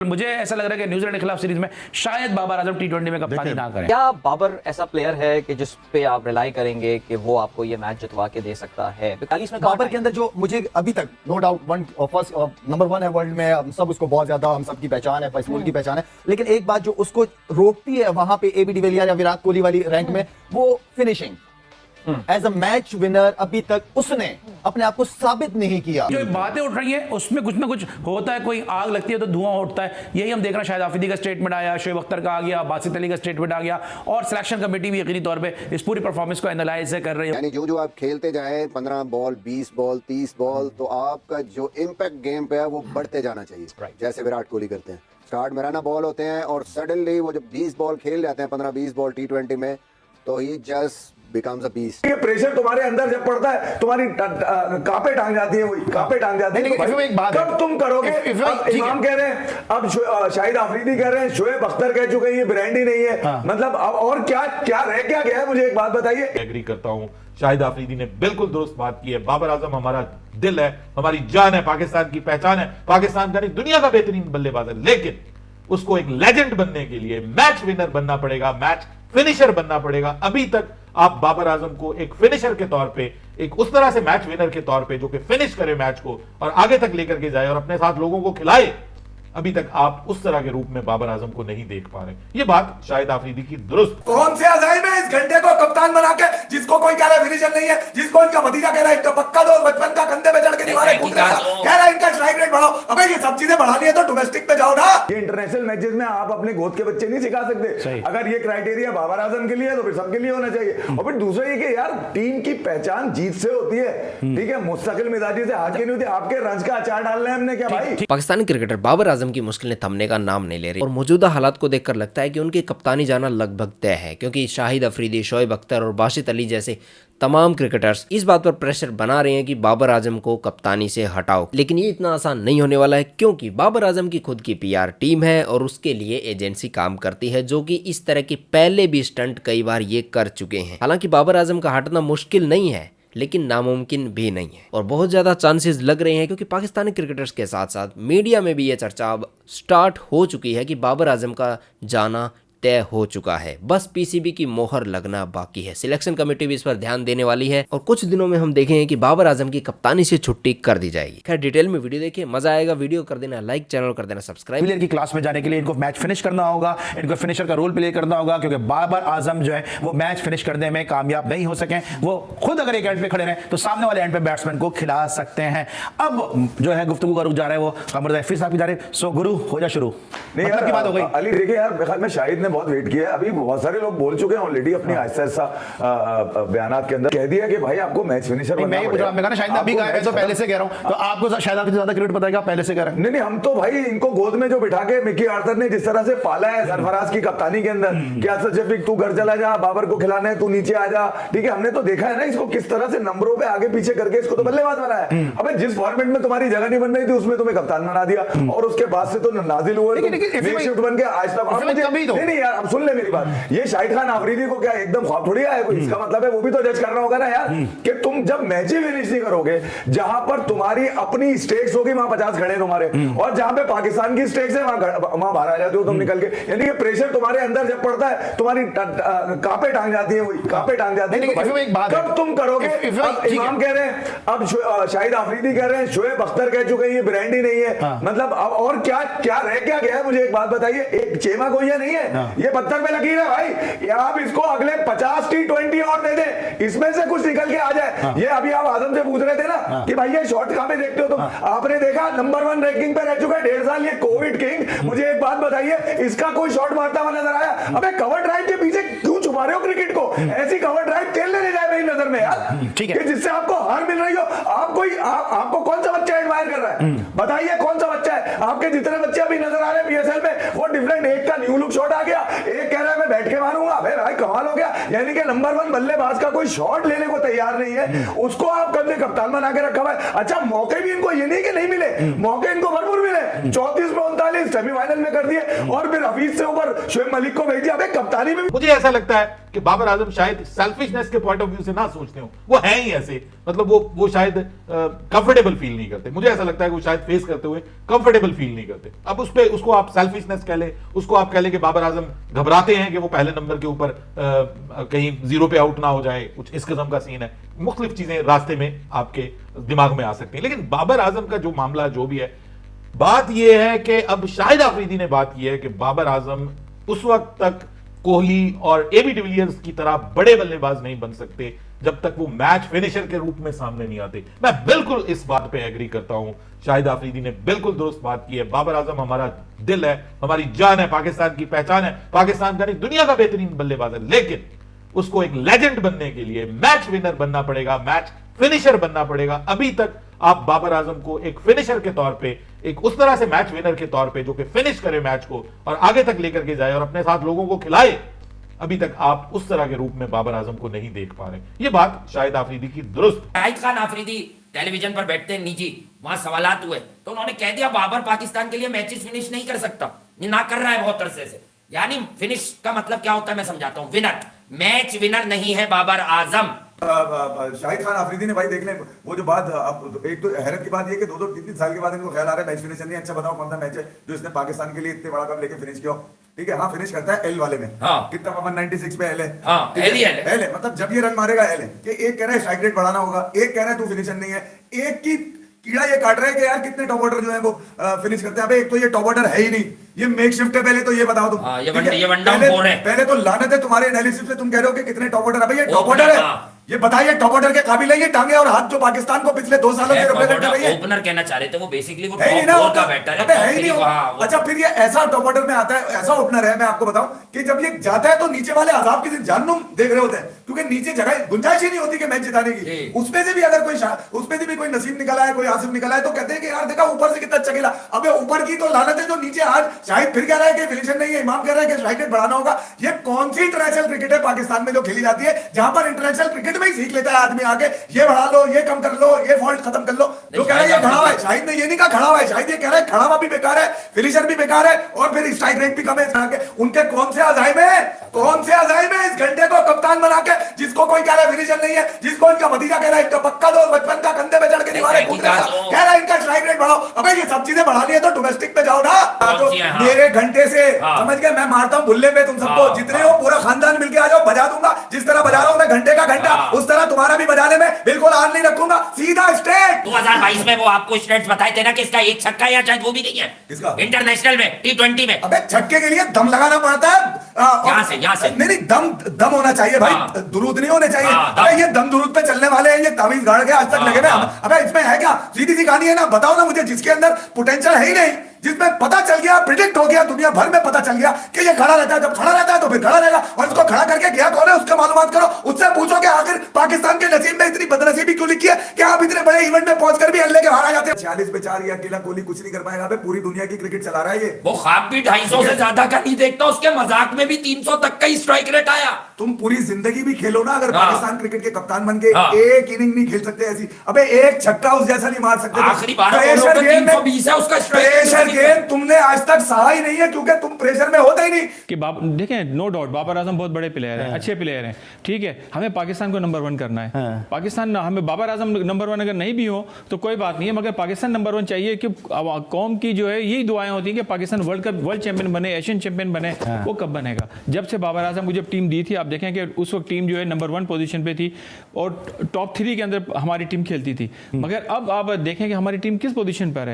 मुझे ऐसा लग रहा है कि न्यूजीलैंड के खिलाफ सीरीज में शायद बाबर आजम टी20 में कप्तानी ना करें। क्या बाबर ऐसा प्लेयर है कि जिस पे आप रिलाई करेंगे कि वो आपको ये मैच जितवा के दे सकता है? 42 में बाबर के अंदर जो मुझे अभी तक नो डाउट फर्स्ट नंबर 1 है वर्ल्ड में, हम सब उसको बहुत ज्यादा, हम सबकी पहचान है, स्कूल की पहचान है, लेकिन एक बात जो उसको रोकती है वहां पे एबी डिविलियर या विराट कोहली वाली रैंक में, वो finishing. As a match winner अभी तक उसने अपने आप को साबित नहीं किया। जो बातें उठ रही हैं उसमें कुछ ना कुछ होता है, कोई आग लगती है तो धुआं उठता है। यही हम देख रहे हैं, शाहिद आफरीदी का स्टेटमेंट आया, शोएब अख्तर का आ गया, बासित अली का स्टेटमेंट आ गया, और सिलेक्शन कमेटी भी यकीनी तौर पे इस पूरी परफॉर्मेंस को एनालाइज कर रही है। यानी जो आप खेलते जाए 15 बॉल 20 बॉल 30 बॉल, तो आपका जो इम्पैक्ट गेम पे है वो बढ़ते जाना चाहिए, जैसे विराट कोहली करते हैं। स्टार्ट में रन बॉल होते हैं और सडनली वो जब 20 बॉल खेल जाते हैं, 15-20 बॉल टी20 में, तो ही जस्ट becomes a beast। ये प्रेशर तुम्हारे अंदर जब पड़ता है, तुम्हारी कांपे टांग जाती है, वही कांपे टांग जाती है। लेकिन एक बात कब तुम करोगे? इमाम कह रहे हैं, अब शाहिद आफरीदी कह रहे हैं, शोएब अख्तर कह चुके हैं ये ब्रांड ही नहीं है। मतलब अब और क्या क्या रह क्या गया है? मुझे एक बात बताइए। एग्री करता हूं, शाहिद आफरीदी ने बिल्कुल दुरुस्त बात की है। बाबर आजम हमारा दिल है, हमारी जान है, पाकिस्तान की पहचान है, पाकिस्तान का नहीं दुनिया का बेहतरीन बल्लेबाज है, लेकिन उसको एक लेजेंड बनने के लिए मैच विनर बनना पड़ेगा, मैच फिनिशर बनना पड़ेगा। अभी तक आप बाबर आजम को एक फिनिशर के तौर पे, एक उस तरह से मैच विनर के तौर पे जो कि फिनिश करे मैच को और आगे तक लेकर के जाए और अपने साथ लोगों को खिलाए, अभी तक आप उस तरह के रूप में बाबर आजम को नहीं देख पा रहे। ये बात शाहिद आफरीदी की दुरुस्त। कौन से अजाइम है इस घंटे को कप्तान बना के, जिसको कोई कह रहा है फिनिशर नहीं है, जिसको इनका भतीजा कह रहा है इनका पक्का दो, बचपन का कंधे पे चढ़ के दीवारें कूद रहा है, कह रहा है इनका स्ट्राइक रेट बढ़ाओ। अबे ये सब चीजें बढ़ानी है तो डोमेस्टिक पे जाओ ना। ये इंटरनेशनल मैचेस में आप अपने गोद के बच्चे नहीं सिखा सकते। अगर ये क्राइटेरिया बाबर आजम के लिए है तो फिर सबके लिए होना चाहिए। और फिर दूसरा ये कि यार टीम की पहचान जीत से होती है, ठीक है, मुस्तकिल मिजाजी से हाथ की नहीं होती। आपके रंज का अचार डालना है हमने क्या भाई? पाकिस्तानी क्रिकेटर बाबर आजम की मुश्किलें थमने का नाम नहीं ले रही और मौजूदा हालात को देखकर लगता है कि उनकी कप्तानी जाना लगभग तय है, क्योंकि शाहिद अफरीदी, शोएब अख्तर और बासित अली जैसे तमाम क्रिकेटर्स इस बात पर प्रेशर बना रहे हैं कि बाबर आजम को कप्तानी से हटाओ। लेकिन ये इतना आसान नहीं होने वाला है, क्योंकि बाबर आजम की खुद की पीआर टीम है और उसके लिए एजेंसी काम करती है, जो कि इस तरह के पहले भी स्टंट कई बार ये कर चुके हैं। हालांकि बाबर आजम का हटना मुश्किल नहीं है, लेकिन नामुमकिन भी नहीं है और बहुत ज्यादा चांसेस लग रहे हैं, क्योंकि पाकिस्तानी क्रिकेटर्स के साथ साथ मीडिया में भी ये चर्चा अब स्टार्ट हो चुकी है कि बाबर आजम का जाना तय हो चुका है, बस पीसीबी की मोहर लगना बाकी है। सिलेक्शन कमेटी भी इस पर ध्यान देने वाली है और कुछ दिनों में हम देखेंगे कि बाबर आजम की कप्तानी से छुट्टी कर दी जाएगी। खैर डिटेल में वीडियो देखिए, मजा आएगा। वीडियो कर देना लाइक, चैनल कर देना सब्सक्राइब। प्लेयर की क्लास में जाने के लिए इनको मैच फिनिश करना होगा, इनको फिनिशर का रोल प्ले करना होगा, क्योंकि बाबर आजम जो है वो मैच फिनिश करने में कामयाब नहीं हो सके। वो खुद अगर एक एंड पे खड़े रहे तो सामने वाले एंड पे बैट्समैन को खिला सकते हैं। अब जो है गुफ्तगू का रुख जा रहा है वो कमर हफीज साहब की जा रही है। सो गुरु हो जा शुरू। नहीं मतलब की बात हो गई। अली देखिए यार, मेरे ख्याल में शाहिद ने बहुत वेट किया है। अभी बहुत सारे लोग बोल चुके हैं ऑलरेडी अपनी आहिस्ता बयानात के अंदर कह दिया कि भाई आपको मैच फिनिशर बनना मैं पड़ेगा। मैं शायद अभी कहा है, तो पहले से कह रहा हूं, तो आपको शायद आपसे ज्यादा क्रिकेट पता है क्या? पहले से कह रहा है। नहीं, हम तो भाई इनको गोद में जो बिठा के मिकी आर्थर ने जिस तरह से पाला है सरफराज की कप्तानी के अंदर, कि असद शफीक तू घर चला जा, बाबर को खिलाना है तू नीचे आ जा, ठीक है, हमने तो देखा है ना इसको किस तरह से नंबरों पे आगे पीछे करके इसको तो बल्लेबाज बनाया। अबे जिस फॉर्मेट में तुम्हारी जगह नहीं बन रही थी उसमें तुम्हें कप्तान बना दिया और उसके बाद से तो नाजिल हुए बन के आज तक। नहीं यार, अब सुन ले मेरी बात। ये शाहिद खान आफरीदी को क्या एकदम ख्वाब थोड़ी आया कोई? इसका मतलब है वो भी तो जज करना होगा ना यार, कि तुम जब मैच ही फिनिश नहीं करोगे, जहां पर तुम्हारी अपनी स्टेक्स होगी वहां 50 खड़े तुम्हारे, और जहां पे पाकिस्तान की स्टेक्स है वहां बाहर आ जाते हो तुम निकल के। यानी कि प्रेशर तुम्हारे अंदर जब पड़ता है, तुम्हारी कांपे टांग जाती है, वही कांपे टांग जाती है। कब तुम करोगे? इमाम कह रहे हैं, अब शाहिद आफरीदी कह रहे हैं, शोएब अख्तर कह चुके हैं ये ब्रांड ही नहीं है। मतलब अब और क्या क्या रह क्या गया है? मुझे एक बात बताइए। एक चेमा गोइया नहीं है, ये पत्थर पे लकीर है भाई। आप इसको अगले 50 टी20 और दे दे, इसमें से कुछ निकल के आ जाए। ये अभी आप आजम से पूछ रहे थे ना कि भाई ये शॉट कहां पे देखते हो तुम? आपने देखा नंबर 1 रैंकिंग पे रह चुका है 1.5 साल ये कोविड किंग। मुझे एक बात बताइए, इसका कोई शॉट मारता हुआ नजर आया? अबे कवर ड्राइव के पीछे क्यों छुपा रहे हो क्रिकेट को? ऐसी कवर ड्राइव खेल लेने जाए मेरी नजर में यार, ठीक है, जिससे आपको हार मिल रही हो। आपको कौन सा बच्चा एडमायर कर रहा है? बताइए कौन सा बच्चा है? आपके जितने बच्चे अभी नजर आ रहे हैं पीएसएल में, वो डिफरेंट, एक का न्यू लुक शॉट आ गया, एक कह रहा है मैं बैठ के मारूंगा। भाई कमाल हो गया, यानी कि नंबर 1 बल्लेबाज का कोई शॉट लेने को तैयार नहीं है, उसको आप कब कप्तान बना के रखा हुआ है। अच्छा, मौके भी इनको ये नहीं कि नहीं मिले, मौके इनको भरपूर मिले, 34 में 39 सेमीफाइनल में कर दिए और फिर हफीज से ऊपर शोएब मलिक को भेज दिया। अबे कप्तानी में मुझे ऐसा लगता है कि बाबर आजम शायद सेल्फिशनेस के पॉइंट ऑफ व्यू से ना सोचते हो, वो हैं ही ऐसे, मतलब वो शायद कंफर्टेबल फील नहीं करते। मुझे ऐसा लगता है कि वो शायद फेस करते हुए कंफर्टेबल फील नहीं करते। अब उस पे उसको आप सेल्फिशनेस कह ले, उसको आप कह ले कि बाबर आजम घबराते हैं कि वो पहले नंबर के ऊपर कहीं 0 पे आउट ना हो जाए, कुछ इस किस्म का सीन है। मुख्तलिफ चीजें रास्ते में आपके दिमाग में आ सकती हैं, लेकिन बाबर आजम का जो मामला जो भी है, बात यह है कि अब शाहिद आफरीदी ने बात की है कि बाबर आजम उस वक्त तक कोहली और एबी डिविलियर्स की तरह बड़े बल्लेबाज नहीं बन सकते जब तक वो मैच फिनिशर के रूप में सामने नहीं आते। मैं बिल्कुल इस बात पे एग्री करता हूं, शाहिद आफरीदी ने बिल्कुल दुरुस्त बात की है। बाबर आजम हमारा दिल है, हमारी जान है, पाकिस्तान की पहचान है, पाकिस्तान का नहीं दुनिया का बेहतरीन बल्लेबाज है, लेकिन उसको एक लेजेंड बनने के लिए मैच विनर बनना पड़ेगा, मैच फिनिशर बनना पड़ेगा। अभी तक आप बाबर आजम को एक फिनिशर के तौर पे, एक उस तरह से मैच विनर के तौर पे जो कि फिनिश करे मैच को और आगे तक लेकर के जाए और अपने साथ लोगों को खिलाए, अभी तक आप उस तरह के रूप में बाबर आजम को नहीं देख पा रहे। ये बात शाहिद आफरीदी की दुरुस्त। शाहिद खान आफरीदी टेलीविजन पर बैठते हैं निजी, वहां सवालात हुए तो उन्होंने कह दिया बाबर पाकिस्तान के लिए मैचेस फिनिश नहीं कर सकता, ये ना कर रहा है बहुत अरसे से। यानी फिनिश का मतलब क्या होता है मैं समझाता हूं, विनर, मैच विनर नहीं है बाबर आजम। शाहिद खान आफरीदी ने भाई देख लें वो जो बात, अब एक तो हैरत की बात ये कि 2-3 साल के बाद इनको ख्याल आ रहा है मैच फिनिश नहीं। अच्छा बताओ कौन सा मैच है जो इसने पाकिस्तान के लिए इतने बड़ा कप लेके फिनिश किया। ठीक है, हाँ फिनिश करता है एल वाले में, हाँ कितना 196 पे एल है, हाँ एल ही है। एल है, मतलब जब ये रन मारेगा एल है कि एक कह रहा है स्ट्राइक रेट बढ़ाना होगा, एक कह रहा है तू फिनिशर नहीं है, एक की कीड़ा ये काट रहा है कि यार कितने टॉप ऑर्डर जो है वो फिनिश करते हैं। अबे एक तो ये टॉप ऑर्डर है ही नहीं, ये मेक शिफ्ट है। पहले तो ये बताओ तुम, ये वन डाउन फोर है। पहले तो लानत है तुम्हारे एनालिसिस पे, तुम कह रहे हो कि कितने टॉप ऑर्डर। अबे ये टॉप ऑर्डर है, ये बताइए टॉप ऑर्डर के काबिल है ये टांगे और हाथ जो पाकिस्तान को पिछले 2 सालों से रिप्रेजेंट कर रही है। ओपनर कहना चाह रहे थे वो, बेसिकली वो है ही टॉप ना, 4 का बैटर है। अबे है ही नहीं। अच्छा फिर ये ऐसा टॉप ऑर्डर में आता है, ऐसा ओपनर है, मैं आपको बताऊं कि जब ये जाता है तो नीचे वाले अजाब की जहन्नुम देख रहे होते हैं, क्योंकि नीचे जगह गुंजाइश ही नहीं होती कि मैच जिताने की। उसमें से भी अगर उसमें से भी कोई नसीब निकला है, कोई आसिफ निकला है, तो कहते हैं कि यार देखा ऊपर से कितना अच्छा खेला। अबे ऊपर की तो लानत है जो नीचे। आज शाहिद फिर कह रहा है कि फिनिशर नहीं है, इमाम कह रहा है कि स्ट्राइक रेट बढ़ाना होगा। ये कौन सी इंटरनेशनल क्रिकेट है पाकिस्तान में जो खेली जाती है जहां पर इंटरनेशनल क्रिकेट में ही सीख लेता है आदमी आके, ये बढ़ा लो, ये कम कर लो, ये फॉल्ट खत्म कर लो। जो कह रहा है ये खड़ा हुआ है, शाहिद ने ये नहीं कहा खड़ा हुआ है, शाहिद ये कह रहा है खड़ा हुआ भी बेकार है, फिनिशर भी बेकार है और फिर स्ट्राइक रेट भी कम है। उनके कौन से अजाइम है, कौन से अजाइम है इस घंटे को कप्तान बना के, जिसको कोई कह रहा है फिनिशर नहीं है, जिसको इनका भतीजा कह रहा है इनका पक्का दोस्त बचपन का कंधे पे चढ़ के दीवारें कूद रहा है, कह रहा है इनका स्ट्राइक रेट बढ़ाओ। अबे ये सब चीजें बढ़ानी है तो डोमेस्टिक पे जाओ ना। तो मेरे घंटे से समझ गए, मैं मारता हूं बुल्ले पे तुम सबको, जितने हो पूरा खानदान मिलके आ जाओ, बजा दूंगा। जिस तरह बजा रहा हूं मैं घंटे का घंटा, उस तरह तुम्हारा भी बजाने में बिल्कुल आन नहीं रखूंगा, सीधा स्ट्रेट। 2022 में वो आपको स्टेट्स बताए थे ना कि इसका एक छक्का या शायद वो भी नहीं है किसका? इंटरनेशनल में, T20 में। अबे छक्के के लिए दम लगाना पड़ता है, यहाँ से नहीं दम होना चाहिए भाई, दुरूद नहीं होने चाहिए। अबे ये दम दुरूद पे चलने वाले हैं, ये तावीज गाड़ के आज तक लगे हुए। अबे इसमें है क्या, सीधी सी कहानी है ना, बताओ ना मुझे, जिसके अंदर पोटेंशियल है ही नहीं, जिसमें पता चल गया, प्रिडिक्ट हो गया, दुनिया भर में पता चल गया कि ये खड़ा रहता है, जब खड़ा रहता है तो फिर खड़ा रहेगा। और इसको खड़ा करके गया कौन है उसका मालूमात करो, उससे पूछो कि आखिर पाकिस्तान के नसीब में इतनी बदनसीबी क्यों लिखी है कि आप इतने बड़े इवेंट में पहुंचकर भी अल्ले के बाहर आ जाते हैं। 46 पे 4 ये अकेला कोहली कुछ नहीं कर पाएगा। पूरी दुनिया की क्रिकेट चला रहा है ये। वो ख्वाब भी 250 से ज्यादा का नहीं देखता, उसके मजाक में भी 300 तक का ही स्ट्राइक रेट आया। तुम पूरी जिंदगी भी खेलो ना, अगर पाकिस्तान क्रिकेट के कप्तान बन के एक इनिंग नहीं खेल सकते ऐसी, अबे एक छक्का उस जैसा नहीं मार सकते। आखिरी 12 बॉलों पे 320 है उसका प्रेशर गेम तुमने आज तक सहा ही नहीं है, क्योंकि तुम प्रेशर में होते ही नहीं। कि देखें, नो डाउट बाबर आजम बहुत बड़े प्लेयर हैं, अच्छे प्लेयर हैं, ठीक है, हमें पाकिस्तान को नंबर 1 करना है। पाकिस्तान, हमें बाबर आजम नंबर 1 अगर नहीं भी हो तो कोई बात नहीं है, मगर पाकिस्तान नंबर 1 चाहिए कि कौम की जो है यही दुआएं होती हैं कि पाकिस्तान वर्ल्ड चैंपियन बने, एशियन चैंपियन बने। वो कब बनेगा? जब से बाबर आजम को जब टीम दी थी, आप देखें कि उस वक्त टीम जो है नंबर 1 पोजीशन पे थी और टॉप 3 के अंदर हमारी टीम खेलती थी, मगर अब आप देखें कि हमारी टीम किस पोजीशन पर है।